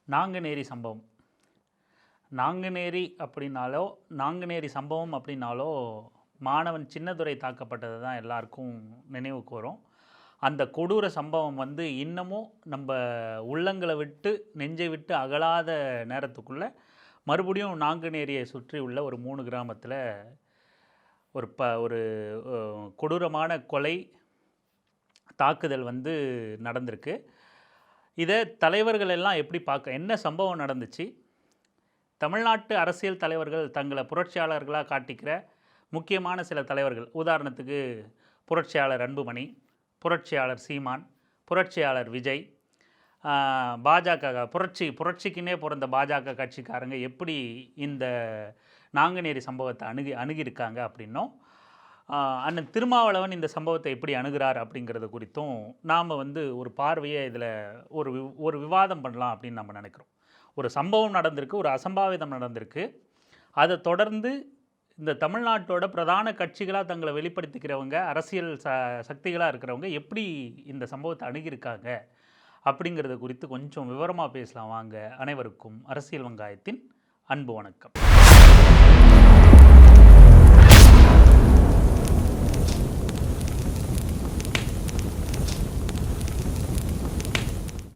நாங்குநேரி சம்பவம். நாங்குநேரி அப்படின்னாலோ, நாங்குநேரி சம்பவம் அப்படின்னாலோ, மாணவன் சின்னதுரை தாக்கப்பட்டது தான் எல்லாருக்கும் நினைவுக்கு வரும். அந்த கொடூர சம்பவம் வந்து இன்னமும் நம்ப உள்ளங்கள விட்டு, நெஞ்சை விட்டு அகலாத நேரத்துக்குள்ள, மறுபடியும் நாங்குநேரியை சுற்றி உள்ள ஒரு 3 கிராமத்தில ஒரு கொடூரமான கொலை, தாக்குதல் வந்து நடந்திருக்கு. இத தலைவர்கள் எல்லாம் எப்படி என்ன சம்பவம் நடந்துச்சு? தமிழ்நாட்டு அரசியல் தலைவர்கள் தங்களை புரட்சியாளர்களாக காட்டிக்கிற முக்கியமான சில தலைவர்கள், உதாரணத்துக்கு புரட்சியாளர் அன்புமணி, புரட்சியாளர் சீமான், புரட்சியாளர் விஜய், பாஜக புரட்சிக்குன்னே பிறந்த பாஜக கட்சிக்காரங்க எப்படி இந்த நாங்குநேரி சம்பவத்தை அணுகியிருக்காங்க அப்படின்னும், அண்ணன் திருமாவளவன் இந்த சம்பவத்தை எப்படி அணுகிறார் அப்படிங்கிறது குறித்தும் நாம் வந்து ஒரு பார்வையை இதில் ஒரு விவாதம் பண்ணலாம் அப்படின்னு நம்ம நினைக்கிறோம். ஒரு சம்பவம் நடந்திருக்கு, ஒரு அசம்பாவிதம் நடந்திருக்கு. அதை தொடர்ந்து இந்த தமிழ்நாட்டோட பிரதான கட்சிகளாக தங்களை வெளிப்படுத்திக்கிறவங்க, அரசியல் சக்திகளாக இருக்கிறவங்க எப்படி இந்த சம்பவத்தை அணுகியிருக்காங்க அப்படிங்கிறது குறித்து கொஞ்சம் விவரமாக பேசலாம் வாங்க. அனைவருக்கும் அரசியல் வெங்காயத்தின் அன்பு வணக்கம்.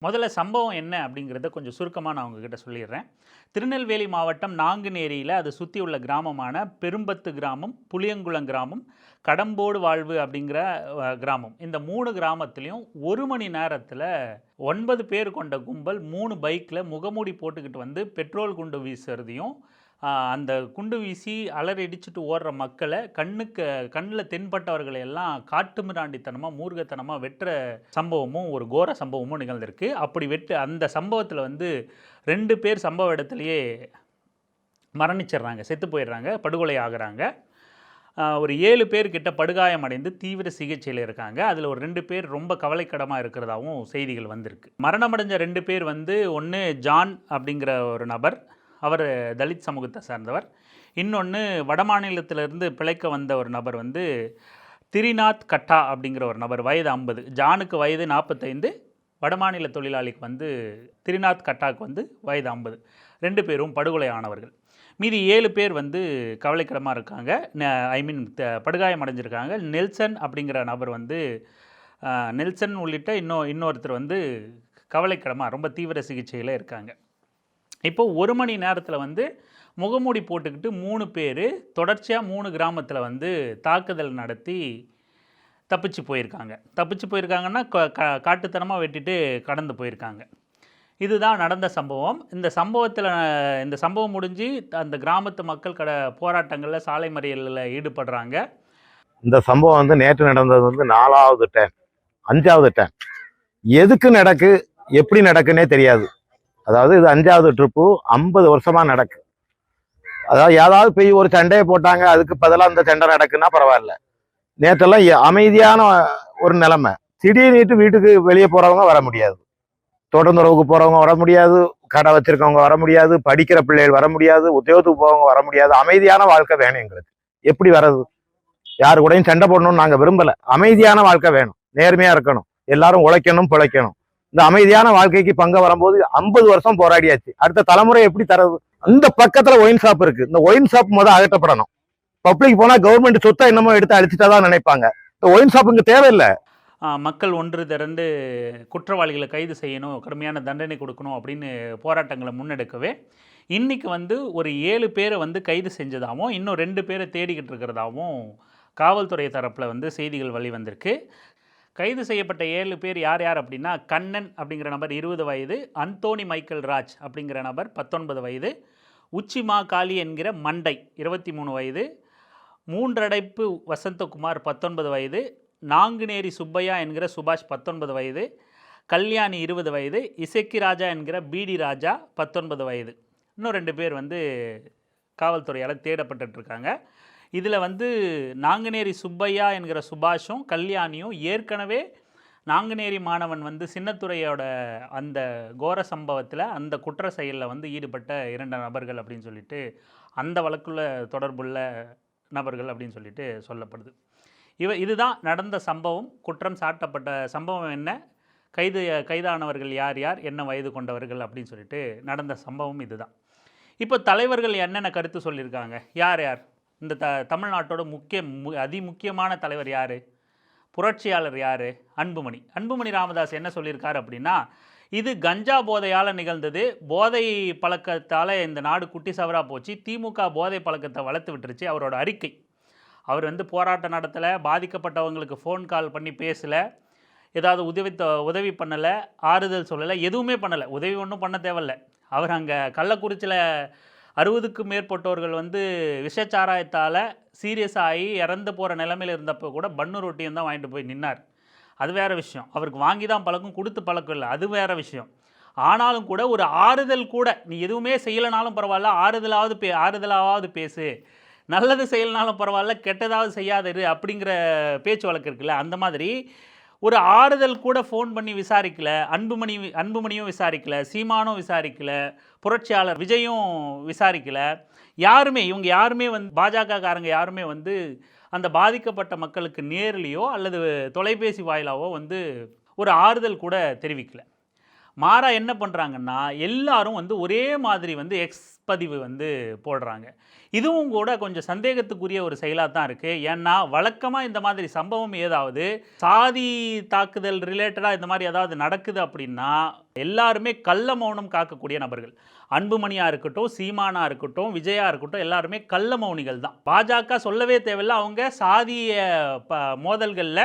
முதல்ல சம்பவம் என்ன அப்படிங்கிறத கொஞ்சம் சுருக்கமாக நான் உங்ககிட்ட சொல்லிடுறேன். திருநெல்வேலி மாவட்டம் நாங்குநேரியில் அதை சுற்றி உள்ள கிராமமான பெரும்பத்து கிராமம், புளியங்குளம் கிராமம், கடம்போடு வாழ்வு அப்படிங்கிற கிராமம், இந்த 3 கிராமத்துலேயும் 1 மணி நேரத்தில் 9 பேர் கொண்ட கும்பல் 3 பைக்கில் முகமூடி போட்டுக்கிட்டு வந்து பெட்ரோல் குண்டு வீசுறதையும், அந்த குண்டு வீசி அலறடிச்சுட்டு ஓடுற மக்களை கண்ணில் தென்பட்டவர்களை எல்லாம் காட்டுமிராண்டித்தனமாக மூர்க்கத்தனமாக வெட்டுற சம்பவமும் ஒரு கோர சம்பவமும் நிகழ்ந்திருக்கு. அப்படி அந்த சம்பவத்தில் வந்து 2 பேர் சம்பவ இடத்துலையே மரணிச்சிடுறாங்க, செத்து போயிடுறாங்க, படுகொலை ஆகுறாங்க. ஒரு 7 பேர்கிட்ட படுகாயம் அடைந்து தீவிர சிகிச்சையில் இருக்காங்க. அதில் ஒரு 2 பேர் ரொம்ப கவலைக்கிடமாக இருக்கிறதாகவும் செய்திகள் வந்திருக்கு. மரணமடைஞ்ச 2 பேர் வந்து, ஒன்று ஜான் அப்படிங்கிற ஒரு நபர், அவர் தலித் சமூகத்தை சார்ந்தவர். இன்னொன்று வடமாநிலத்திலிருந்து பிழைக்க வந்த ஒரு நபர் வந்து திரிநாத் கட்டா அப்படிங்கிற ஒரு நபர், வயது 50. ஜானுக்கு வயது 45, வடமாநில தொழிலாளிக்கு வந்து திரிநாத் கட்டாவுக்கு வந்து வயது 50. 2 பேரும் படுகொலை ஆனவர்கள். மீதி 7 பேர் வந்து கவலைக்கிடமாக இருக்காங்க, படுகாயம் அடைஞ்சிருக்காங்க. நெல்சன் அப்படிங்கிற நபர் வந்து, நெல்சன் உள்ளிட்ட இன்னொருத்தர் வந்து கவலைக்கிடமாக ரொம்ப தீவிர சிகிச்சையில் இருக்காங்க. இப்போது 1 மணி நேரத்தில் வந்து முகமூடி போட்டுக்கிட்டு 3 பேர் தொடர்ச்சியாக 3 கிராமத்தில் வந்து தாக்குதல் நடத்தி தப்பிச்சு போயிருக்காங்கன்னா காட்டுத்தனமாக வெட்டிட்டு கடந்து போயிருக்காங்க. இதுதான் நடந்த சம்பவம். இந்த சம்பவம் முடிஞ்சு அந்த கிராமத்து மக்கள் போராட்டங்களில், சாலை மறியலில் ஈடுபடுறாங்க. இந்த சம்பவம் வந்து நேற்று நடந்தது வந்து 4வது டேன், 5வது டேன். எதுக்கு நடக்கு, எப்படி நடக்குன்னே தெரியாது. அதாவது இது 5வது ட்ரிப்பு, 50 வருஷமா நடக்கு. அதாவது ஏதாவது போய் ஒரு சண்டையை போட்டாங்க, அதுக்கு பதிலாக இந்த சண்டை நடக்குன்னா பரவாயில்ல. நேற்றெல்லாம் அமைதியான ஒரு நிலைமை. திடீர்னு வீட்டுக்கு வெளியே போறவங்க வர முடியாது, தோட்டந்துறவுக்கு போறவங்க வர முடியாது, கடை வச்சிருக்கவங்க வர முடியாது, படிக்கிற பிள்ளைகள் வர முடியாது, உத்தியோகத்துக்கு போறவங்க வர முடியாது. அமைதியான வாழ்க்கை வேணும் எங்களுக்கு. எப்படி வர்றது? யாரு கூடயும் சண்டை போடணும்னு நாங்க விரும்பல. அமைதியான வாழ்க்கை வேணும், நேர்மையா இருக்கணும், எல்லாரும் உழைக்கணும், பிழைக்கணும். இந்த அமைதியான வாழ்க்கைக்கு பங்கு வரும்போது 50 வருஷம் போராடியாச்சு. அடுத்த தலைமுறை எப்படி தரது? அந்த பக்கத்துல ஒயின் ஷாப் இருக்கு. இந்த ஒயின் ஷாப் அகற்றப்படணும். பப்ளிக் போனா கவர்மெண்ட் சொத்தை என்னமோ எடுத்து அழிச்சுட்டாதான் நினைப்பாங்க. இந்த ஒயின் ஷாப் இங்க தேவையில்லை. மக்கள் ஒன்று திரண்டு குற்றவாளிகளை கைது செய்யணும், கடுமையான தண்டனை கொடுக்கணும் அப்படின்னு போராட்டங்களை முன்னெடுக்கவே இன்றைக்கி வந்து ஒரு 7 பேரை வந்து கைது செஞ்சதாகவும், இன்னும் 2 பேரை தேடிக்கிட்டு இருக்கிறதாகவும் காவல்துறை தரப்பில் வந்து செய்திகள் வெளிவந்திருக்கு. கைது செய்யப்பட்ட 7 பேர் யார் அப்படின்னா, கண்ணன் அப்படிங்கிற நபர் 20 வயது, அந்தோனி மைக்கேல் ராஜ் அப்படிங்கிற நபர் 19 வயது, உச்சிமா காளி என்கிற மண்டை 23 வயது, மூன்றடைப்பு வசந்தகுமார் 19 வயது, நாங்குநேரி சுப்பையா என்கிற சுபாஷ் 19 வயது, கல்யாணி 20 வயது, இசக்கி ராஜா என்கிற பிடி ராஜா 19 வயது. இன்னும் 2 பேர் வந்து காவல்துறையால் தேடப்பட்டுருக்காங்க. இதில் வந்து நாங்குநேரி சுப்பையா என்கிற சுபாஷும் கல்யாணியும் ஏற்கனவே நாங்குநேரி மாணவன் வந்து சின்னத்துறையோட அந்த கோர சம்பவத்தில், அந்த குற்ற செயலில் வந்து ஈடுபட்ட 2 நபர்கள் அப்படின்னு சொல்லிட்டு, அந்த வழக்குள்ள தொடர்புள்ள நபர்கள் அப்படின்னு சொல்லிட்டு சொல்லப்படுது. இதுதான் நடந்த சம்பவம். குற்றம் சாட்டப்பட்ட சம்பவம் என்ன, கைதானவர்கள் யார் யார், என்ன வயது கொண்டவர்கள் அப்படின்னு சொல்லிட்டு நடந்த சம்பவம் இதுதான். இப்போ தலைவர்கள் என்னென்ன கருத்து சொல்லியிருக்காங்க, யார் யார் இந்த தமிழ்நாட்டோட அதிமுக்கியமான தலைவர் யார், புரட்சியாளர் யார், அன்புமணி ராமதாஸ் என்ன சொல்லியிருக்காரு அப்படின்னா, இது கஞ்சா போதையால் நிகழ்ந்தது, போதை பழக்கத்தால் இந்த நாடு குட்டி சவரா போச்சு, திமுக போதை பழக்கத்தை வளர்த்து விட்டுருச்சு. அவரோட அறிக்கை, அவர் போராட்டம் நடத்தலை, பாதிக்கப்பட்டவங்களுக்கு ஃபோன் கால் பண்ணி பேசலை, ஏதாவது உதவி பண்ணலை, ஆறுதல் சொல்லலை, எதுவுமே பண்ணலை. உதவி ஒன்றும் பண்ண தேவையில்ல. அவர் அங்கே கள்ளக்குறிச்சியில் 60க்கும் மேற்பட்டவர்கள் விஷச்சாராயத்தால் சீரியஸ் ஆகி இறந்து போகிற நிலைமையில் இருந்தப்போ கூட பன்னு ரொட்டியும் தான் வாங்கிட்டு போய் நின்னார். அது வேறு விஷயம். அவருக்கு வாங்கி தான் பழக்கம், கொடுத்து பழக்கம் இல்லை, அது வேறு விஷயம். ஆனாலும் கூட ஒரு ஆறுதல் கூட, நீ எதுவுமே செய்யலைனாலும் பரவாயில்ல, ஆறுதலாவது பேசு, நல்லது செய்யலைனாலும் பரவாயில்ல, கெட்டதாவது செய்யாதரு அப்படிங்கிற பேச்சு வழக்கு இருக்குல்ல, அந்த மாதிரி ஒரு ஆறுதல் கூட ஃபோன் பண்ணி விசாரிக்கல. அன்புமணியும் விசாரிக்கல, சீமானும் விசாரிக்கல, புரட்சியாளர் விஜயும் விசாரிக்கல. இவங்க யாருமே பாஜக காரங்க யாருமே அந்த பாதிக்கப்பட்ட மக்களுக்கு நேர்லையோ அல்லது தொலைபேசி வாயிலாவோ ஒரு ஆறுதல் கூட தெரிவிக்கல. மாறா என்ன பண்ணுறாங்கன்னா, எல்லாரும் ஒரே மாதிரி எக்ஸ் பதிவு போடுறாங்க. இதுவும் கூட கொஞ்சம் சந்தேகத்துக்குரிய ஒரு செயலாக தான் இருக்குது. ஏன்னா வழக்கமாக இந்த மாதிரி சம்பவம் ஏதாவது சாதி தாக்குதல் ரிலேட்டடாக இந்த மாதிரி ஏதாவது நடக்குது அப்படின்னா எல்லாருமே கள்ள மௌனம் காக்கக்கூடிய நபர்கள். அன்புமணியாக இருக்கட்டும், சீமானாக இருக்கட்டும், விஜயா இருக்கட்டும், எல்லாருமே கள்ள மௌனிகள் தான். பாஜக சொல்லவே தேவையில்லை, அவங்க சாதிய மோதல்களில்,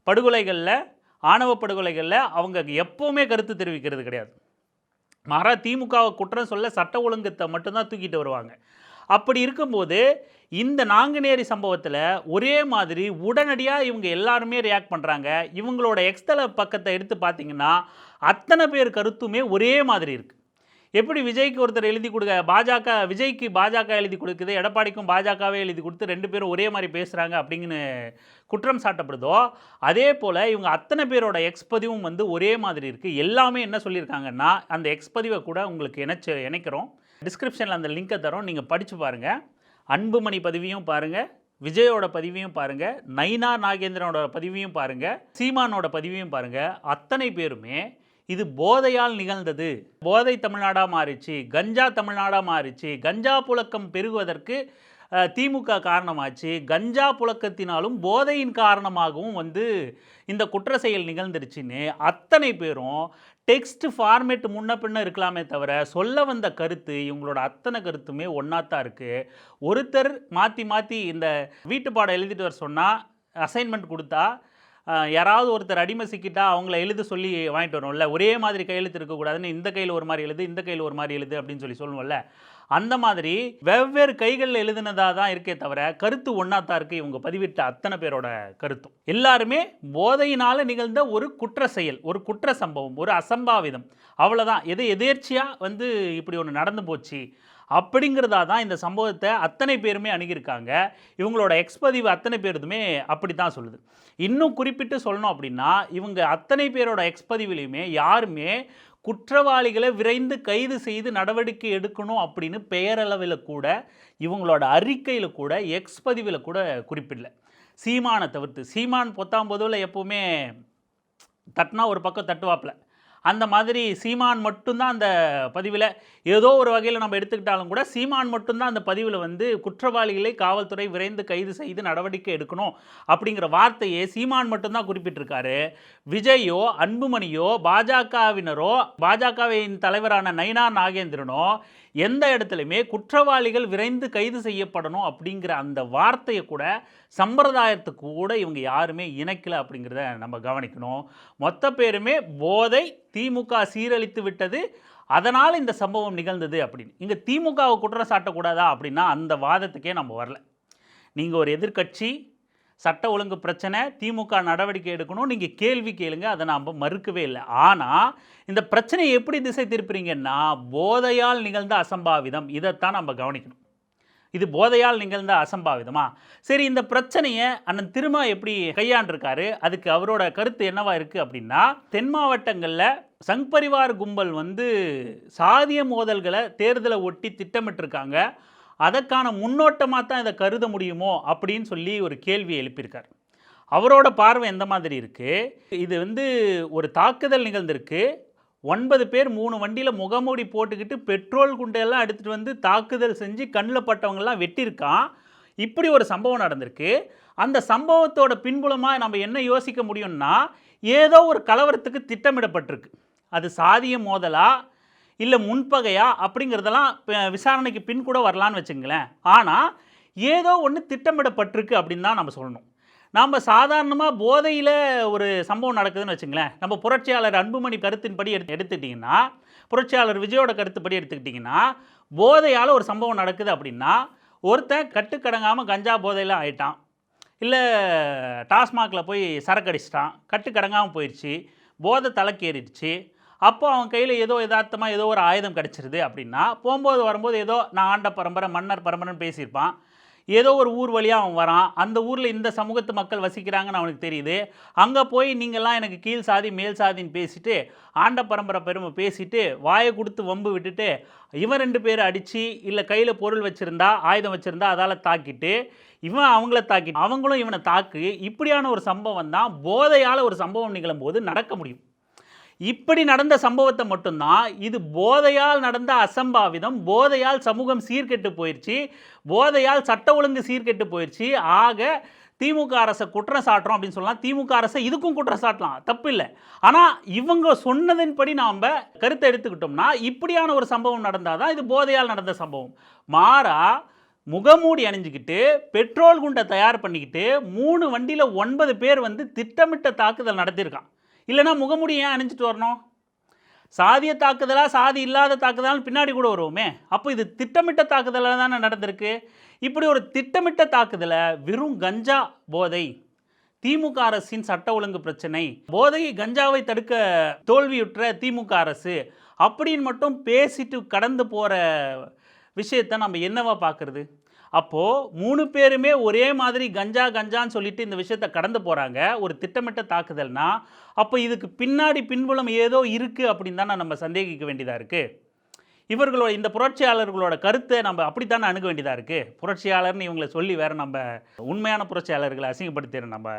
படுகொலைகளில், ஆணவ படுகொலைகளில் அவங்க எப்போவுமே கருத்து தெரிவிக்கிறது கிடையாது. மாறா திமுகவை குற்றம் சொல்ல சட்ட ஒழுங்கத்தை மட்டும்தான் தூக்கிட்டு வருவாங்க. அப்படி இருக்கும்போது இந்த நாங்குநேரி சம்பவத்தில் ஒரே மாதிரி உடனடியாக இவங்க எல்லாருமே ரியாக்ட் பண்ணுறாங்க. இவங்களோட எக்ஸ்தல பக்கத்தை எடுத்து பார்த்தீங்கன்னா அத்தனை பேர் கருத்துமே ஒரே மாதிரி இருக்குது. எப்படி விஜய்க்கு ஒருத்தர் எழுதி கொடுக்க, விஜய்க்கு பாஜக எழுதி கொடுக்குது, எடப்பாடிக்கும் பாஜகவே எழுதி கொடுத்து 2 பேரும் ஒரே மாதிரி பேசுகிறாங்க அப்படிங்கன்னு குற்றம் சாட்டப்படுதோ, அதே போல் இவங்க அத்தனை பேரோட எக்ஸ் பதிவும் ஒரே மாதிரி இருக்குது. எல்லாமே என்ன சொல்லியிருக்காங்கன்னா, அந்த எக்ஸ் பதிவை கூட உங்களுக்கு இணைக்கிறோம், டிஸ்கிரிப்ஷனில் அந்த லிங்கை தரோம், நீங்கள் படித்து பாருங்கள். அன்புமணி பதிவையும் பாருங்கள், விஜயோட பதிவையும் பாருங்கள், நயினார் நாகேந்திரனோட பதிவையும் பாருங்கள், சீமானோட பதிவையும் பாருங்கள். அத்தனை பேருமே இது போதையால் நிகழ்ந்தது, போதை தமிழ்நாடாக மாறிச்சு, கஞ்சா தமிழ்நாடாக மாறிச்சு, கஞ்சா புழக்கம் பெருகுவதற்கு திமுக காரணமாச்சு, கஞ்சா புழக்கத்தினாலும் போதையின் காரணமாகவும் இந்த குற்ற செயல் நிகழ்ந்துருச்சுன்னு அத்தனை பேரும் டெக்ஸ்ட் ஃபார்மேட் முன்ன பின்ன இருக்கலாமே தவிர சொல்ல வந்த கருத்து இவங்களோட அத்தனை கருத்துமே ஒன்றாத்தான் இருக்குது. ஒருத்தர் மாற்றி இந்த வீட்டு பாடம் எழுதிட்டு வர சொன்னால், அசைன்மெண்ட் கொடுத்தா யாராவது ஒருத்தர் அடிமை சிக்கிட்டா அவங்கள எழுத சொல்லி வாங்கிட்டு வரோம்ல, ஒரே மாதிரி கையெழுத்து இருக்கக்கூடாதுன்னு இந்த கையில் ஒரு மாதிரி எழுது, இந்த கையில் ஒரு மாதிரி எழுது அப்படின்னு சொல்லுவோம்ல, அந்த மாதிரி வெவ்வேறு கைகளில் எழுதுனதாக தான் இருக்கே தவிர கருத்து ஒன்றாத்தான் இருக்குது. இவங்க பதிவிட்ட அத்தனை பேரோட கருத்தும் எல்லாருமே போதையினால் நிகழ்ந்த ஒரு குற்ற செயல், ஒரு குற்ற சம்பவம், ஒரு அசம்பாவிதம், அவ்வளோதான். எதேர்ச்சியாக இப்படி ஒன்று நடந்து போச்சு அப்படிங்கிறதா தான் இந்த சம்பவத்தை அத்தனை பேருமே அணுகியிருக்காங்க. இவங்களோட எக்ஸ்பதிவு அத்தனை பேருதுமே அப்படி தான் சொல்லுது. இன்னும் குறிப்பிட்டு சொல்லணும் அப்படின்னா, இவங்க அத்தனை பேரோட எக்ஸ்பதிவிலையுமே யாருமே குற்றவாளிகளை விரைந்து கைது செய்து நடவடிக்கை எடுக்கணும் அப்படின்னு பெயரளவில் கூட, இவங்களோட அறிக்கையில் கூட, எக்ஸ்பதிவில் கூட குறிப்பிடல. சீமானை தவிர்த்து, சீமான் பொத்தாம் பொதுவில் எப்போவுமே தட்டினா ஒரு பக்கம் தட்டுவாப்பில், அந்த மாதிரி சீமான் மட்டும்தான் அந்த பதிவில் ஏதோ ஒரு வகையில் நம்ம எடுத்துக்கிட்டாலும் கூட சீமான் மட்டும்தான் அந்த பதிவில் குற்றவாளிகளை காவல்துறை விரைந்து கைது செய்து நடவடிக்கை எடுக்கணும் அப்படிங்கிற வார்த்தையை சீமான் மட்டும்தான் குறிப்பிட்டிருக்காரு. விஜயோ, அன்புமணியோ, பாஜகவினரோ, பாஜகவின் தலைவரான நயினார் நாகேந்திரனோ எந்த இடத்துலையுமே குற்றவாளிகள் விரைந்து கைது செய்யப்படணும் அப்படிங்கிற அந்த வார்த்தையை கூட, சம்பிரதாயத்துக்கு கூட இவங்க யாருமே இணைக்கல அப்படிங்கிறத நம்ம கவனிக்கணும். மொத்த பேருமே போதை, திமுக சீரழித்து விட்டது, அதனால் இந்த சம்பவம் நிகழ்ந்தது அப்படின்னு. இங்கே திமுகவை குற்றம் சாட்டக்கூடாதா அப்படின்னா அந்த வாதத்துக்கே நம்ம வரல. நீங்கள் ஒரு எதிர்க்கட்சி, சட்ட ஒழுங்கு பிரச்சனை, திமுக நடவடிக்கை எடுக்கணும், நீங்கள் கேள்வி கேளுங்க, அதை நாம் மறுக்கவே இல்லை. ஆனால் இந்த பிரச்சனையை எப்படி திசை திருப்புறீங்கன்னா, போதையால் நிகழ்ந்த அசம்பாவிதம், இதைத்தான் நம்ம கவனிக்கணும். இது போதையால் நிகழ்ந்த அசம்பாவிதமா? சரி, இந்த பிரச்சனையை அண்ணன் திருமா எப்படி கையாண்டிருக்காரு, அதுக்கு அவரோட கருத்து என்னவா இருக்குது அப்படின்னா, தென் மாவட்டங்களில் சங் பரிவார் கும்பல் சாதிய மோதல்களை தேர்தலை ஒட்டி திட்டமிட்டிருக்காங்க, அதற்கான முன்னோட்டமாக தான் இதை கருத முடியுமோ அப்படின்னு சொல்லி ஒரு கேள்வியை எழுப்பியிருக்கார். அவரோட பார்வை எந்த மாதிரி இருக்குது, இது வந்து ஒரு தாக்குதல் நிகழ்ந்திருக்கு, 9 பேர் 3 வண்டியில் முகமூடி போட்டுக்கிட்டு பெட்ரோல் குண்டையெல்லாம் எடுத்துகிட்டு வந்து தாக்குதல் செஞ்சு கண்ணில் பட்டவங்கெல்லாம் வெட்டியிருக்கான். இப்படி ஒரு சம்பவம் நடந்திருக்கு. அந்த சம்பவத்தோட பின்புலமாக நம்ம என்ன யோசிக்க முடியும்னா, ஏதோ ஒரு கலவரத்துக்கு திட்டமிடப்பட்டிருக்கு. அது சாதிய மோதலா இல்லை முன்பகையா அப்படிங்கிறதெல்லாம் விசாரணைக்கு பின் கூட வரலான்னு வச்சுங்களேன். ஆனால் ஏதோ ஒன்று திட்டமிடப்பட்டிருக்கு அப்படின்னு தான் நம்ம சொல்லணும். நாம் சாதாரணமாக போதையில் ஒரு சம்பவம் நடக்குதுன்னு வச்சுங்களேன். நம்ம புரட்சியாளர் அன்புமணி கருத்தின்படி எடுத்துக்கிட்டிங்கன்னா, புரட்சியாளர் விஜயோட கருத்துப்படி எடுத்துக்கிட்டிங்கன்னா, போதையால் ஒரு சம்பவம் நடக்குது அப்படின்னா, ஒருத்தன் கட்டுக்கடங்காமல் கஞ்சா போதையில் ஆயிட்டான், இல்லை டாஸ்மாகில் போய் சரக்கு அடிச்சிட்டான், கட்டுக்கடங்காமல் போயிடுச்சு, போதை தலைக்கேறிடுச்சு, அப்போ அவன் கையில் ஏதோ யதார்த்தமாக ஏதோ ஒரு ஆயுதம் கிடச்சிருது அப்படின்னா, போகும்போது வரும்போது ஏதோ நான் ஆண்ட பரம்பரை மன்னர் பரம்பரைன்னு பேசியிருப்பான். ஏதோ ஒரு ஊர் வழியாக அவன் வரான், அந்த ஊரில் இந்த சமூகத்து மக்கள் வசிக்கிறாங்கன்னு அவனுக்கு தெரியுது. அங்கே போய் நீங்கள்லாம் எனக்கு கீழ் சாதி மேல் சாதின்னு பேசிட்டு ஆண்ட பரம்பரை பெருமை பேசிட்டு வாயை கொடுத்து வம்பு விட்டுட்டு இவன் 2 பேரை அடித்து இல்லை கையில் பொருள் வச்சுருந்தா ஆயுதம் வச்சுருந்தா அதால் தாக்கிட்டு இவன் அவங்கள தாக்கிட்டு அவங்களும் இவனை தாக்கு, இப்படியான ஒரு சம்பவம் தான் போதையால் ஒரு சம்பவம் நிகழும்போது நடக்க முடியும். இப்படி நடந்த சம்பவத்தை மட்டும்தான் இது போதையால் நடந்த அசம்பாவிதம், போதையால் சமூகம் சீர்கெட்டு போயிடுச்சு, போதையால் சட்ட ஒழுங்கு சீர்கெட்டு போயிடுச்சு, ஆக திமுக அரசை குற்றம் சாட்டுறோம் அப்படின்னு சொல்லலாம். திமுக அரசை இதுக்கும் குற்றம் சாட்டலாம், தப்பு இல்லை. ஆனால் இவங்க சொன்னதின்படி நாம் கருத்தை எடுத்துக்கிட்டோம்னா இப்படியான ஒரு சம்பவம் நடந்தால் தான் இது போதையால் நடந்த சம்பவம். மாறா முகமூடி அணிஞ்சிக்கிட்டு பெட்ரோல் குண்டை தயார் பண்ணிக்கிட்டு 3 வண்டியில் 9 பேர் வந்து திட்டமிட்ட தாக்குதல் நடத்தியிருக்கான். இல்லைனா முகமூடி ஏன் அணிஞ்சிட்டு வரணும்? சாதிய தாக்குதலா சாதி இல்லாத தாக்குதலான்னு பின்னாடி கூட வருவோமே. அப்போ இது திட்டமிட்ட தாக்குதலாக தானே நடந்திருக்கு. இப்படி ஒரு திட்டமிட்ட தாக்குதலை வெறும் கஞ்சா போதை, திமுக அரசின் சட்ட ஒழுங்கு பிரச்சனை, போதையை கஞ்சாவை தடுக்க தோல்வியுற்ற திமுக அரசு அப்படின்னு மட்டும் பேசிட்டு கடந்து போகிற விஷயத்தை நம்ம என்னவா பார்க்குறது? அப்போது 3 பேருமே ஒரே மாதிரி கஞ்சா கஞ்சான்னு சொல்லிட்டு இந்த விஷயத்தை கடந்து போகிறாங்க, ஒரு திட்டமிட்ட தாக்குதல்னா அப்போ இதுக்கு பின்னாடி பின்புலம் ஏதோ இருக்குது அப்படின்னு தானே நம்ம சந்தேகிக்க வேண்டியதாக இருக்குது. இவர்களோட இந்த புரட்சியாளர்களோட கருத்தை நம்ம அப்படித்தானே அணுக வேண்டியதாக இருக்குது. புரட்சியாளர்னு இவங்களை சொல்லி வேறு நம்ம உண்மையான புரட்சியாளர்களை அசிங்கப்படுத்திடுற நம்ம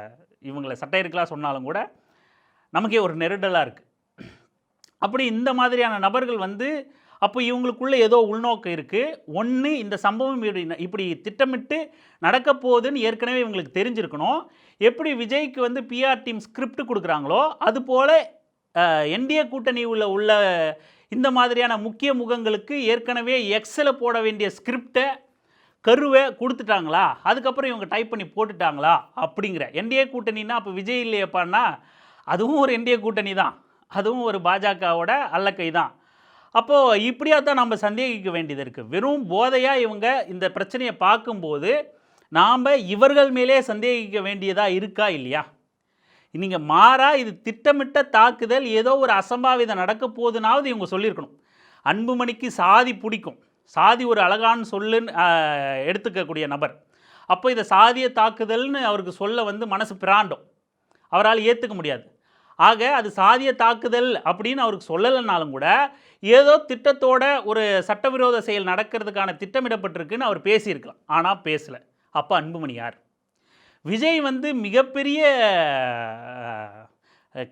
இவங்களை சட்டையர்களாக சொன்னாலும் கூட நமக்கே ஒரு நெருடலாக இருக்குது. அப்படி இந்த மாதிரியான நபர்கள் வந்து அப்போ இவங்களுக்குள்ளே ஏதோ உள்நோக்கம் இருக்குது. ஒன்று, இந்த சம்பவம் இப்படி திட்டமிட்டு நடக்க போகுதுன்னு ஏற்கனவே இவங்களுக்கு தெரிஞ்சிருக்கணும். எப்படி விஜய்க்கு வந்து பிஆர் டீம் ஸ்கிரிப்ட் கொடுக்குறாங்களோ அதுபோல் என்டிஏ கூட்டணி உள்ள இந்த மாதிரியான முக்கிய முகங்களுக்கு ஏற்கனவே எக்ஸில் போட வேண்டிய ஸ்கிரிப்டை கருவை கொடுத்துட்டாங்களா, அதுக்கப்புறம் இவங்க டைப் பண்ணி போட்டுட்டாங்களா அப்படிங்கிற. என்டிஏ கூட்டணின்னா அப்போ விஜய் இல்லையப்பான்னா அதுவும் ஒரு என்டிஏ கூட்டணி தான், அதுவும் ஒரு பாஜகவோட அல்லக்கை தான். அப்போது இப்படியாக தான் நம்ம சந்தேகிக்க வேண்டியது இருக்குது. வெறும் போதையாக இவங்க இந்த பிரச்சனையை பார்க்கும்போது நாம் இவர்கள் மேலே சந்தேகிக்க வேண்டியதாக இருக்கா இல்லையா? நீங்கள் மாறா இது திட்டமிட்ட தாக்குதல், ஏதோ ஒரு அசம்பாவிதம் நடக்க போகுதுனாவது இவங்க சொல்லியிருக்கணும். அன்புமணிக்கு சாதி பிடிக்கும், சாதி ஒரு அழகான சொல்லுன்னு எடுத்துக்கக்கூடிய நபர். அப்போ இதை சாதிய தாக்குதல்னு அவருக்கு சொல்ல வந்து மனசு பிராண்டும், அவரால் ஏற்றுக்க முடியாது. ஆக அது சாதிய தாக்குதல் அப்படின்னு அவருக்கு சொல்லலைன்னாலும் கூட ஏதோ திட்டத்தோட ஒரு சட்டவிரோத செயல் நடக்கிறதுக்கான திட்டமிடப்பட்டிருக்குன்னு அவர் பேசியிருக்கலாம். ஆனால் பேசலை. அப்போ அன்புமணி யார்? விஜய் வந்து மிகப்பெரிய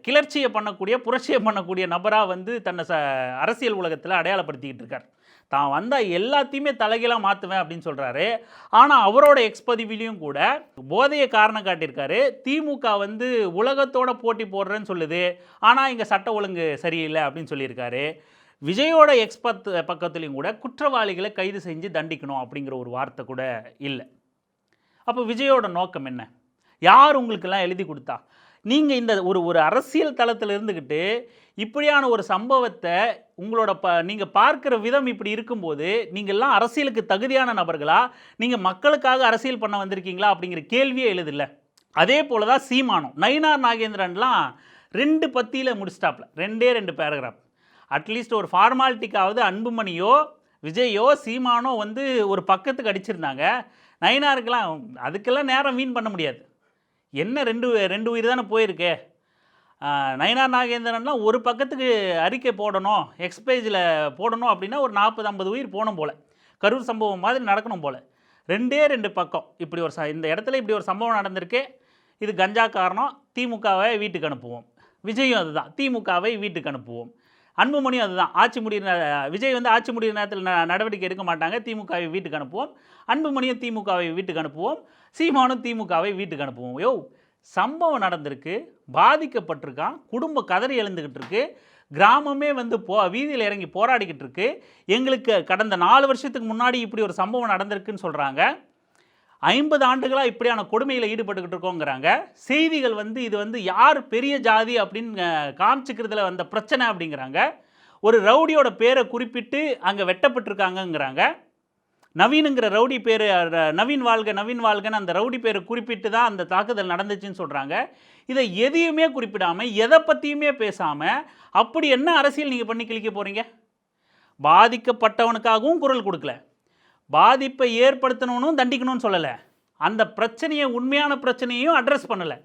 கிளர்ச்சியை பண்ணக்கூடிய புரட்சியை பண்ணக்கூடிய நபராக வந்து தன்னை அரசியல் உலகத்தில் அடையாளப்படுத்திக்கிட்டு இருக்கார். தான் வந்தால் எல்லாத்தையுமே தலைகீழாக மாற்றுவேன் அப்படின்னு சொல்கிறாரு. ஆனால் அவரோட எக்ஸ்பதிவிலையும் கூட போதையை காரணம் காட்டியிருக்காரு. திமுக வந்து உலகத்தோட போட்டி போடுறேன்னு சொல்லுது, ஆனால் இங்கே சட்ட ஒழுங்கு சரியில்லை அப்படின்னு சொல்லியிருக்காரு. விஜயோட பக்கத்துலேயும் கூட குற்றவாளிகளை கைது செஞ்சு தண்டிக்கணும் அப்படிங்கிற ஒரு வார்த்தை கூட இல்லை. அப்போ விஜயோட நோக்கம் என்ன? யார் உங்களுக்கெல்லாம் எழுதி கொடுத்தா? நீங்கள் இந்த ஒரு அரசியல் தளத்தில் இருந்துக்கிட்டு இப்படியான ஒரு சம்பவத்தை உங்களோட நீங்கள் பார்க்குற விதம் இப்படி இருக்கும்போது நீங்கள்லாம் அரசியலுக்கு தகுதியான நபர்களா, நீங்கள் மக்களுக்காக அரசியல் பண்ண வந்திருக்கீங்களா அப்படிங்கிற கேள்வியே எழுதில்லை. அதே போல் தான் சீமானம், நயினார் நாகேந்திரன்லாம் 2 பத்தியில் முடிச்சிட்டாப்ல, 2 பேராகிராஃப். அட்லீஸ்ட் ஒரு ஃபார்மாலிட்டிக்காவது அன்புமணியோ விஜயோ சீமானோ வந்து ஒரு பக்கத்துக்கு அடிச்சிருந்தாங்க. நயினாருக்கெல்லாம் அதுக்கெல்லாம் நேரம் வீண் பண்ண முடியாது. என்ன 2 உயிர் தானே போயிருக்கு. நயினார் நாகேந்திரன்லாம் ஒரு பக்கத்துக்கு அறிக்கை போடணும், எக்ஸ்பேஜில் போடணும் அப்படின்னா ஒரு 40-50 உயிர் போகணும் போல், கரூர் சம்பவம் மாதிரி நடக்கணும் போல். 2 பக்கம் இப்படி ஒரு இந்த இடத்துல இப்படி ஒரு சம்பவம் நடந்திருக்கு, இது கஞ்சா காரணம், திமுகவை வீட்டுக்கு அனுப்புவோம். விஜயும் அதுதான், திமுகவை வீட்டுக்கு அனுப்புவோம். அன்புமணியும் அதுதான், விஜய் வந்து ஆட்சி முடிகிற நேரத்தில் நடவடிக்கை எடுக்க மாட்டாங்க, திமுகவை வீட்டுக்கு அனுப்புவோம். அன்புமணியும் திமுகவை வீட்டுக்கு அனுப்புவோம். சீமானும் திமுகவை வீட்டுக்கு அனுப்புவோம். சம்பவம் நடந்திருக்கு, பாதிக்கப்பட்டிருக்கான், குடும்ப கதறி எழுந்துக்கிட்டு இருக்கு, கிராமமே வந்து வீதியில் இறங்கி போராடிக்கிட்டு இருக்கு. எங்களுக்கு கடந்த 4 வருஷத்துக்கு முன்னாடி இப்படி ஒரு சம்பவம் நடந்திருக்குன்னு சொல்கிறாங்க. 50 ஆண்டுகளாக இப்படியான கொடுமையில் ஈடுபட்டுக்கிட்டு இருக்கோங்கிறாங்க. செய்திகள் வந்து இது வந்து யார் பெரிய ஜாதி அப்படின்னு காமிச்சிக்கிறதுல வந்த பிரச்சனை அப்படிங்கிறாங்க. ஒரு ரவுடியோட பேரை குறிப்பிட்டு அங்கே வெட்டப்பட்டிருக்காங்கங்கிறாங்க. நவீனுங்கிற ரவுடி பேர், நவீன் வாழ்கன்னு அந்த ரவுடி பேரை குறிப்பிட்டு தான் அந்த தாக்குதல் நடந்துச்சுன்னு சொல்கிறாங்க. இதை எதையுமே குறிப்பிடாமல், எதை பற்றியுமே பேசாமல், அப்படி என்ன அரசியல் நீங்கள் பண்ணி கிழிக்க போகிறீங்க? பாதிக்கப்பட்டவனுக்காகவும் குரல் கொடுக்கல, பாதிப்பை ஏற்படுத்தணும்னு தண்டிக்கணும்னு சொல்லலை, அந்த பிரச்சனையை, உண்மையான பிரச்சனையையும் அட்ரஸ் பண்ணலை.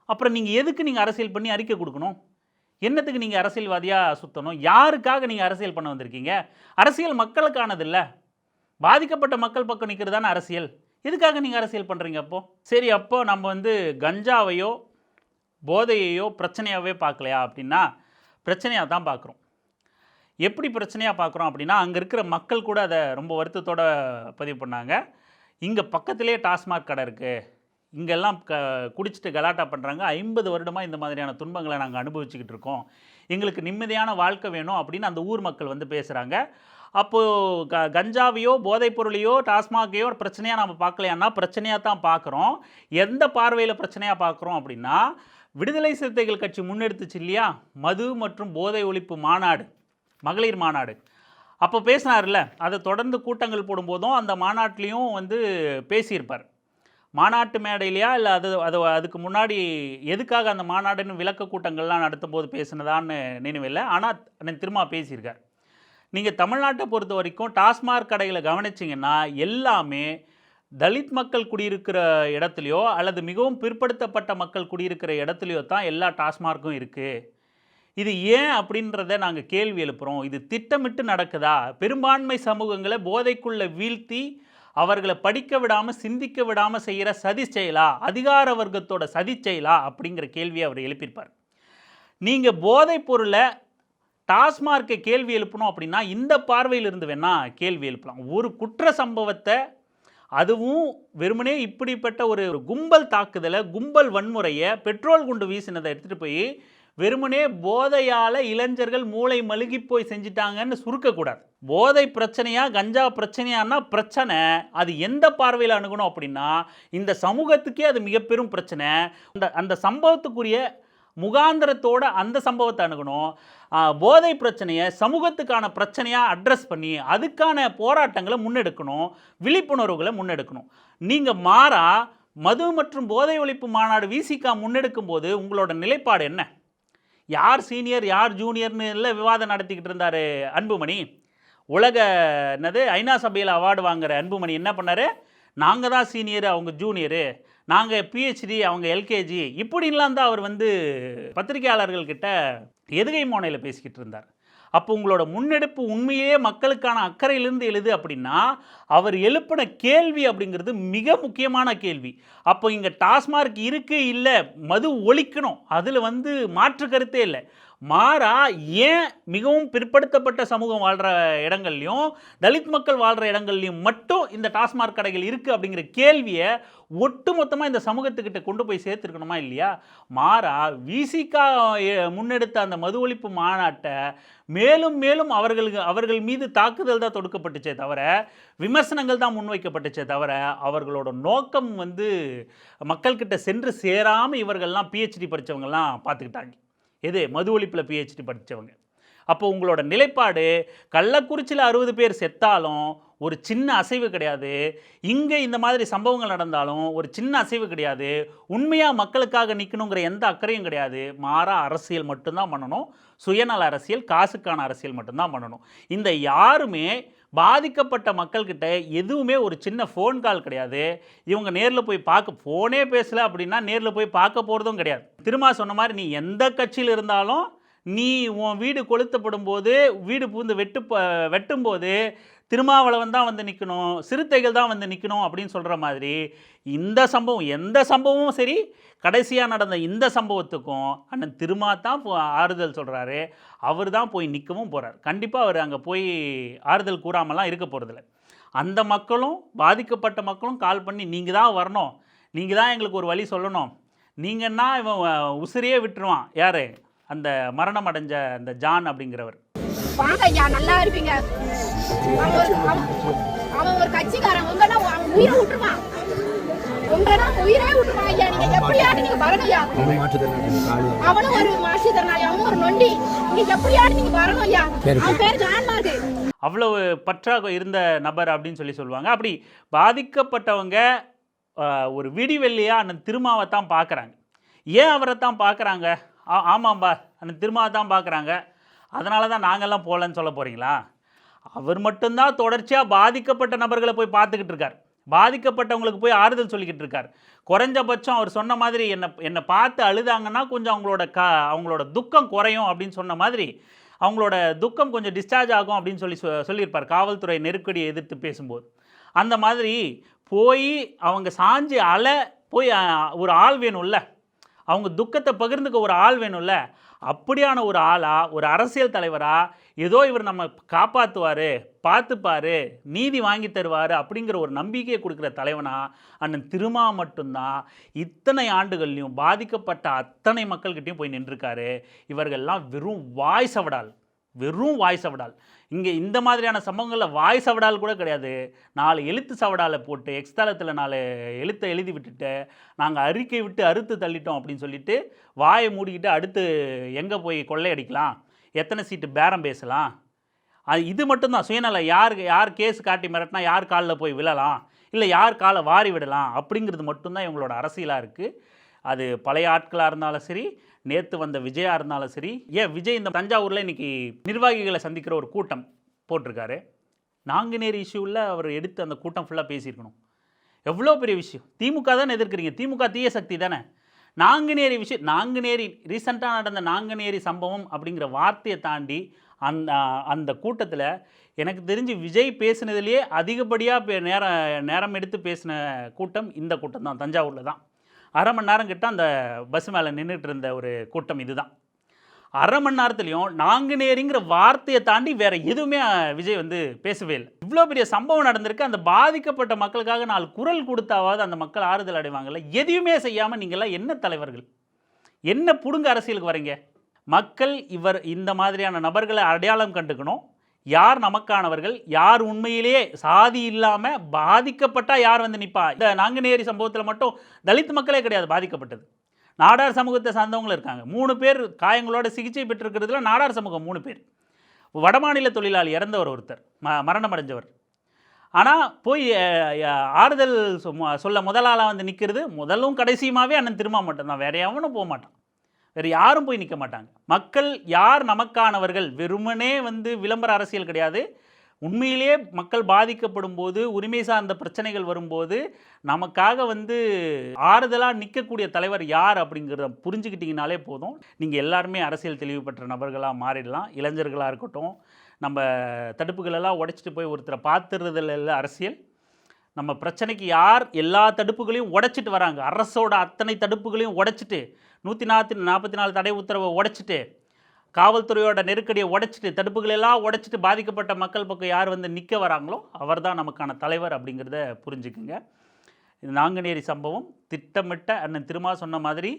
அப்புறம் நீங்கள் எதுக்கு நீங்கள் அரசியல் பண்ணி அறிக்கை கொடுக்கணும்? என்னத்துக்கு நீங்கள் அரசியல்வாதியாக சுற்றணும்? யாருக்காக நீங்கள் அரசியல் பண்ண வந்திருக்கீங்க? அரசியல் மக்களுக்கானது இல்லை, பாதிக்கப்பட்ட மக்கள் பக்கம் நிற்கிறது தானே அரசியல். எதுக்காக நீங்கள் அரசியல் பண்ணுறீங்க? சரி, அப்போது நம்ம வந்து கஞ்சாவையோ போதையையோ பிரச்சனையாகவே பார்க்கலையா அப்படின்னா பிரச்சனையாக தான் பார்க்குறோம். எப்படி பிரச்சனையாக பார்க்குறோம் அப்படின்னா, அங்கே இருக்கிற மக்கள் கூட அதை ரொம்ப வருத்தத்தோடு பதிவு பண்ணாங்க. இங்கே பக்கத்திலே டாஸ்மாக் கடை இருக்குது, இங்கெல்லாம் குடிச்சிட்டு கலாட்டா பண்ணுறாங்க, 50 வருடமாக இந்த மாதிரியான துன்பங்களை நாங்கள் அனுபவிச்சுக்கிட்டு இருக்கோம், எங்களுக்கு நிம்மதியான வாழ்க்கை வேணும் அப்படின்னு அந்த ஊர் மக்கள் வந்து பேசுகிறாங்க. அப்போது கஞ்சாவையோ போதைப் பொருளையோ டாஸ்மாகையோ பிரச்சனையாக நம்ம பார்க்கலையான்னா பிரச்சனையாக தான் பார்க்குறோம். எந்த பார்வையில் பிரச்சனையாக பார்க்குறோம் அப்படின்னா, விடுதலை சிறுத்தைகள் கட்சி முன்னெடுத்துச்சு இல்லையா மது மற்றும் போதை ஒழிப்பு மாநாடு, மகளிர் மாநாடு, அப்போ பேசினார்ல, அதை தொடர்ந்து கூட்டங்கள் போடும்போதும் அந்த மாநாட்டிலையும் வந்து பேசியிருப்பார். மாநாட்டு மேடையிலையா இல்லை அதுக்கு முன்னாடி எதுக்காக அந்த மாநாடுன்னு விளக்க கூட்டங்கள்லாம் நடத்தும் போது பேசினதான்னு நினைவில்லை, ஆனால் திரும்ப பேசியிருக்கார். நீங்கள் தமிழ்நாட்டை பொறுத்த வரைக்கும் டாஸ்மாக் கடைகளை கவனிச்சிங்கன்னா எல்லாமே தலித் மக்கள் குடியிருக்கிற இடத்துலையோ அல்லது மிகவும் பிற்படுத்தப்பட்ட மக்கள் குடியிருக்கிற இடத்துலையோ தான் எல்லா டாஸ்மார்க்கும் இருக்குது. இது ஏன் அப்படின்றத நாங்கள் கேள்வி எழுப்புகிறோம். இது திட்டமிட்டு நடக்குதா? பெரும்பான்மை சமூகங்களை போதைக்குள்ளே வீழ்த்தி அவர்களை படிக்க விடாமல், சிந்திக்க விடாமல் செய்கிற சதி செயலா, அதிகார வர்க்கத்தோட சதி செயலா அப்படிங்கிற கேள்வியை அவர் எழுப்பியிருப்பார். நீங்கள் போதைப் பொருளை டாஸ்மார்க்கை கேள்வி எழுப்பணும் அப்படின்னா இந்த பார்வையிலிருந்து வேணால் கேள்வி எழுப்பலாம். ஒரு குற்ற சம்பவத்தை, அதுவும் வெறுமனே இப்படிப்பட்ட ஒரு கும்பல் தாக்குதலை, கும்பல் வன்முறையை, பெட்ரோல் குண்டு வீசினதை எடுத்துகிட்டு போய் வெறுமனே போதையால் இளைஞர்கள் மூளை மழுகி போய் செஞ்சிட்டாங்கன்னு சுருக்கக்கூடாது. போதை பிரச்சனையா கஞ்சா பிரச்சனையானா பிரச்சனை, அது எந்த பார்வையில் அணுகணும் அப்படின்னா இந்த சமூகத்துக்கே அது மிக பெரும் பிரச்சனை. அந்த சம்பவத்துக்குரிய முகாந்திரத்தோட அந்த சம்பவத்தை அணுகணும். போதை பிரச்சனையை சமூகத்துக்கான பிரச்சனையாக அட்ரஸ் பண்ணி அதுக்கான போராட்டங்களை முன்னெடுக்கணும், விழிப்புணர்வுகளை முன்னெடுக்கணும். நீங்கள் மாறா மது மற்றும் போதை ஒழிப்பு மாநாடு விசிகா முன்னெடுக்கும் போது உங்களோட நிலைப்பாடு என்ன? யார் சீனியர் யார் ஜூனியர்னு இல்லை விவாதம் நடத்திக்கிட்டு இருந்தார் அன்புமணி. ஐநா சபையில் அவார்டு வாங்குகிற அன்புமணி என்ன பண்ணார்? நாங்கள் தான் சீனியரு, அவங்க ஜூனியரு, நாங்கள் பிஹெச்டி, அவங்க எல்கேஜி, இப்படின்லாம் தான் அவர் வந்து பத்திரிகையாளர்கள்கிட்ட எதுகை மோனையில் பேசிக்கிட்டு இருந்தார். அப்போ உங்களோட முன்னெடுப்பு உண்மையிலேயே மக்களுக்கான அக்கறையிலிருந்து எழுது அப்படின்னா அவர் எழுப்பின கேள்வி அப்படிங்கிறது மிக முக்கியமான கேள்வி. அப்போ இங்கே டாஸ்மார்க் இருக்குது, இல்லை மது ஒழிக்கணும், அதில் வந்து மாற்று கருத்தே இல்லை. மாறா ஏன் மிகவும் பிற்படுத்தப்பட்ட சமூகம் வாழ்கிற இடங்கள்லையும் தலித் மக்கள் வாழ்கிற இடங்கள்லையும் மட்டும் இந்த டாஸ்மாக் கடைகள் இருக்குது அப்படிங்கிற கேள்வியை ஒட்டு மொத்தமாக இந்த சமூகத்துக்கிட்ட கொண்டு போய் சேர்த்துருக்கணுமா இல்லையா? மாறா விசிகா முன்னெடுத்த அந்த மது ஒழிப்பு மாநாட்டை மேலும் மேலும் அவர்கள் மீது தாக்குதல் தான் தொடுக்கப்பட்டுச்சே தவிர, விமர்சனங்கள் தான் முன்வைக்கப்பட்டுச்சே தவிர, அவர்களோட நோக்கம் வந்து மக்கள்கிட்ட சென்று சேராமல் இவர்கள்லாம் பிஹெச்டி படித்தவங்கள்லாம் பார்த்துக்கிட்டாங்க. எது? மது ஒழிப்பில் பிஹெச்டி படித்தவங்க. அப்போ உங்களோட நிலைப்பாடு கள்ளக்குறிச்சியில் 60 பேர் செத்தாலும் ஒரு சின்ன அசைவு கிடையாது, இங்கே இந்த மாதிரி சம்பவங்கள் நடந்தாலும் ஒரு சின்ன அசைவு கிடையாது, உண்மையாக மக்களுக்காக நிற்கணுங்கிற எந்த அக்கறையும் கிடையாது. மாறா அரசியல் மட்டும்தான் பண்ணணும், சுயநல அரசியல், காசுக்கான அரசியல் மட்டும்தான் பண்ணணும். இந்த யாருமே பாதிக்கப்பட்ட மக்கள்கிட்ட எதுவுமே ஒரு சின்ன ஃபோன் கால் கிடையாது. இவங்க நேரில் போய் ஃபோனே பேசலை அப்படின்னா நேரில் போய் பார்க்க போகிறதும் கிடையாது. திரும்ப சொன்ன மாதிரி நீ எந்த கட்சியில் இருந்தாலும் நீ உன் வீடு கொளுத்தப்படும் போது, வீடு பூந்து வெட்டும்போது திருமாவளவன் தான் வந்து நிற்கணும், சிறுத்தைகள் தான் வந்து நிற்கணும் அப்படின்னு சொல்கிற மாதிரி இந்த சம்பவம், எந்த சம்பவமும் சரி, கடைசியாக நடந்த இந்த சம்பவத்துக்கும் அண்ணன் திருமா தான் ஆறுதல் சொல்கிறாரு. அவர் தான் போய் நிற்கவும் போகிறார். கண்டிப்பாக அவர் அங்கே போய் ஆறுதல் கூறாமலாம் இருக்க போகிறதில்ல. அந்த மக்களும், பாதிக்கப்பட்ட மக்களும் கால் பண்ணி நீங்கள் தான் வரணும், நீங்கள் தான் எங்களுக்கு ஒரு வழி சொல்லணும், நீங்கன்னா இவன் உசிரியே விட்டுருவான். யார்? அந்த மரணம் அடைஞ்ச அந்த ஜான் அப்படிங்கிறவர். வாங்க ஐயா, நல்லா இருப்பீங்க. அவன் ஒரு கட்சிக்காரன், உங்கன்னா அவன் உயிரை விட்டுருவான், உங்கன்னா உயிரே விட்டுருவான் ஐயா. நீங்க எப்படியாவது நீங்க வரணும் ஐயா. அவனும் ஒரு மாற்றுத்திறனாளி, அவனும் ஒரு நொண்டி. நீங்க எப்படியாவது நீங்க வரணும் ஐயா. அவன் பேர் ஜான்மார்க். அவ்வளவு பற்றாக இருந்த நபர் அப்படின்னு சொல்லுவாங்க. அப்படி பாதிக்கப்பட்டவங்க ஒரு விடிவெள்ளியா அண்ணன் திருமாவை தான் பார்க்குறாங்க. ஏன் அவரை தான் பார்க்குறாங்க? ஆமாம்பா, அண்ணன் திருமாவை தான் பார்க்குறாங்க, அதனால தான் நாங்கள்லாம் போகலன்னு சொல்ல போகிறீங்களா? அவர் மட்டும்தான் தொடர்ச்சியாக பாதிக்கப்பட்ட நபர்களை போய் பார்த்துக்கிட்டு இருக்கார், பாதிக்கப்பட்டவங்களுக்கு போய் ஆறுதல் சொல்லிக்கிட்டு இருக்கார். குறைஞ்சபட்சம் அவர் சொன்ன மாதிரி என்னை பார்த்து அழுதாங்கன்னா கொஞ்சம் அவங்களோட துக்கம் குறையும் அப்படின்னு சொன்ன மாதிரி அவங்களோட துக்கம் கொஞ்சம் டிஸ்சார்ஜ் ஆகும் அப்படின்னு சொல்லியிருப்பார் காவல்துறை நெருக்கடியை எதிர்த்து பேசும்போது. அந்த மாதிரி போய் அவங்க சாஞ்சி போய் ஒரு ஆள் வேணும்ல, அவங்க துக்கத்தை பகிர்ந்துக்க ஒரு ஆள் வேணும்ல. அப்படியான ஒரு ஆளா, ஒரு அரசியல் தலைவரா, ஏதோ இவர் நம்ம காப்பாற்றுவார், பார்த்துப்பார், நீதி வாங்கி தருவார் அப்படிங்கிற ஒரு நம்பிக்கையை கொடுக்குற தலைவனா அண்ணன் திருமா மட்டும்தான் இத்தனை ஆண்டுகள்லையும் பாதிக்கப்பட்ட அத்தனை மக்கள்கிட்டையும் போய் நின்றுருக்காரு. இவர்கள்லாம் வெறும் வாய் சவடால், வெறும் வாய் சவடால். இங்கே இந்த மாதிரியான சம்பவங்களில் வாய் சவடால் கூட கிடையாது. 4 எழுத்து சவடாலை போட்டு எக்ஸ்தலத்தில் 4 எழுத்தை எழுதி விட்டுட்டு நாங்கள் அறிக்கை விட்டு அறுத்து தள்ளிட்டோம் அப்படின்னு சொல்லிட்டு வாயை மூடிக்கிட்டு அடுத்து எங்கே போய் கொள்ளையடிக்கலாம், எத்தனை சீட்டு பேரம் பேசலாம், இது மட்டும்தான் சுயநலம். யார் கேஸ் காட்டி மிரட்டினா யார் காலில் போய் விழலாம், இல்லை யார் காலை வாரி விடலாம் அப்படிங்கிறது மட்டும்தான் இவங்களோட அரசியலாக இருக்குது. அது பழைய ஆட்களாக இருந்தாலும் சரி, நேற்று வந்த விஜயாக இருந்தாலும் சரி. ஏன் விஜய் இந்த தஞ்சாவூரில் இன்றைக்கி நிர்வாகிகளை சந்திக்கிற ஒரு கூட்டம் போட்டிருக்காரு. நாங்குநேரி இஷ்யூவில் அவர் எடுத்து அந்த கூட்டம் ஃபுல்லாக பேசியிருக்கணும். எவ்வளோ பெரிய விஷயம். திமுக தானே எதிர்க்கிறீங்க, திமுக தீய சக்தி தானே. நாங்குநேரி ரீசெண்டாக நடந்த நாங்குநேரி சம்பவம் அப்படிங்கிற வார்த்தையை தாண்டி அந்த கூட்டத்தில் எனக்கு தெரிஞ்சு விஜய் பேசினதுலேயே அதிகப்படியாக நேரம் எடுத்து பேசின கூட்டம் இந்த கூட்டம் தான். தஞ்சாவூரில் தான் 1/2 மணி நேரம் கிட்ட அந்த பஸ் மேலே நின்றுட்டு இருந்த ஒரு கூட்டம் இதுதான். 1/2 மணி நேரத்துலையும் நாங்குநேரிங்கிற வார்த்தையை தாண்டி வேறு எதுவுமே விஜய் வந்து பேசவே இல்லை. இவ்வளோ பெரிய சம்பவம் நடந்திருக்கு. அந்த பாதிக்கப்பட்ட மக்களுக்காக 4 குரல் கொடுத்தாவது அந்த மக்கள் ஆறுதல் அடைவாங்கல்ல. எதையுமே செய்யாமல் நீங்கள்லாம் என்ன தலைவர்கள், என்ன புடுங்க அரசியலுக்கு வரீங்க? மக்கள் இந்த மாதிரியான நபர்களை அடையாளம் கண்டுக்கணும். யார் நமக்கானவர்கள், யார் உண்மையிலேயே சாதி இல்லாமல் பாதிக்கப்பட்டால் யார் வந்து நிற்பா. இந்த நாங்குநேரி சம்பவத்தில் மட்டும் தலித் மக்களே கிடையாது பாதிக்கப்பட்டது, நாடார் சமூகத்தை சார்ந்தவங்களும் இருக்காங்க. 3 பேர் காயங்களோட சிகிச்சை பெற்றிருக்கிறதுல நாடார் சமூகம் 3 பேர். வடமாநில தொழிலாளி இறந்தவர் ஒருத்தர், மரணம் அடைஞ்சவர். ஆனால் போய் ஆறுதல் சொல்ல முதலாளாக வந்து நிற்கிறது முதலும் கடைசியுமாவே அண்ணன் திருமா மட்டும்தான். வேற எவனும் போக மாட்டான், வேறு யாரும் போய் நிற்க மாட்டாங்க. மக்கள் யார் நமக்கானவர்கள், வெறுமனே வந்து விளம்பர அரசியல் கிடையாது. உண்மையிலேயே மக்கள் பாதிக்கப்படும் போது, உரிமை சார்ந்த பிரச்சனைகள் வரும்போது நமக்காக வந்து ஆறுதலாக நிற்கக்கூடிய தலைவர் யார் அப்படிங்கிறத புரிஞ்சுக்கிட்டிங்கனாலே போதும். நீங்கள் எல்லாருமே அரசியல் தெளிவு பெற்ற நபர்களாக மாறிடலாம். இளைஞர்களாக இருக்கட்டும், நம்ம தடுப்புகளெல்லாம் உடைச்சிட்டு போய் ஒருத்தரை பார்த்துறதில்ல அரசியல். நம்ம பிரச்சனைக்கு யார் எல்லா தடுப்புகளையும் உடைச்சிட்டு வராங்க, அரசோட அத்தனை தடுப்புகளையும் உடைச்சிட்டு 144 தடை உத்தரவை உடைச்சிட்டு காவல்துறையோட நெருக்கடியை உடைச்சிட்டு தடுப்புகளெல்லாம் உடைச்சிட்டு பாதிக்கப்பட்ட மக்கள் பக்கம் யார் வந்து நிற்க வராங்களோ அவர் தான் நமக்கான தலைவர் அப்படிங்கிறத புரிஞ்சுக்குங்க. இது நாங்குநேரி சம்பவம் திட்டமிட்ட அண்ணன் திருமா சொன்ன மாதிரி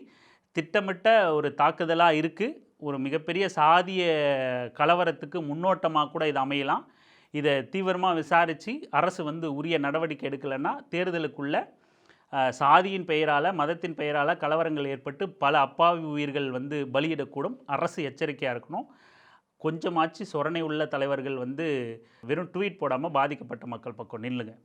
திட்டமிட்ட ஒரு தாக்குதலாக இருக்குது. ஒரு மிகப்பெரிய சாதிய கலவரத்துக்கு முன்னோட்டமாக கூட இது அமையலாம். இதை தீவிரமாக விசாரித்து அரசு வந்து உரிய நடவடிக்கை எடுக்கலைன்னா தேர்தலுக்குள்ள சாதியின் பெயரால், மதத்தின் பெயரால் கலவரங்கள் ஏற்பட்டு பல அப்பாவி உயிர்கள் வந்து பலியிடக்கூடும். அரசு எச்சரிக்கையாக இருக்கணும். கொஞ்சமாச்சு சொரணை உள்ள தலைவர்கள் வந்து வெறும் ட்வீட் போடாமல் பாதிக்கப்பட்ட மக்கள் பக்கம் நில்லுங்க.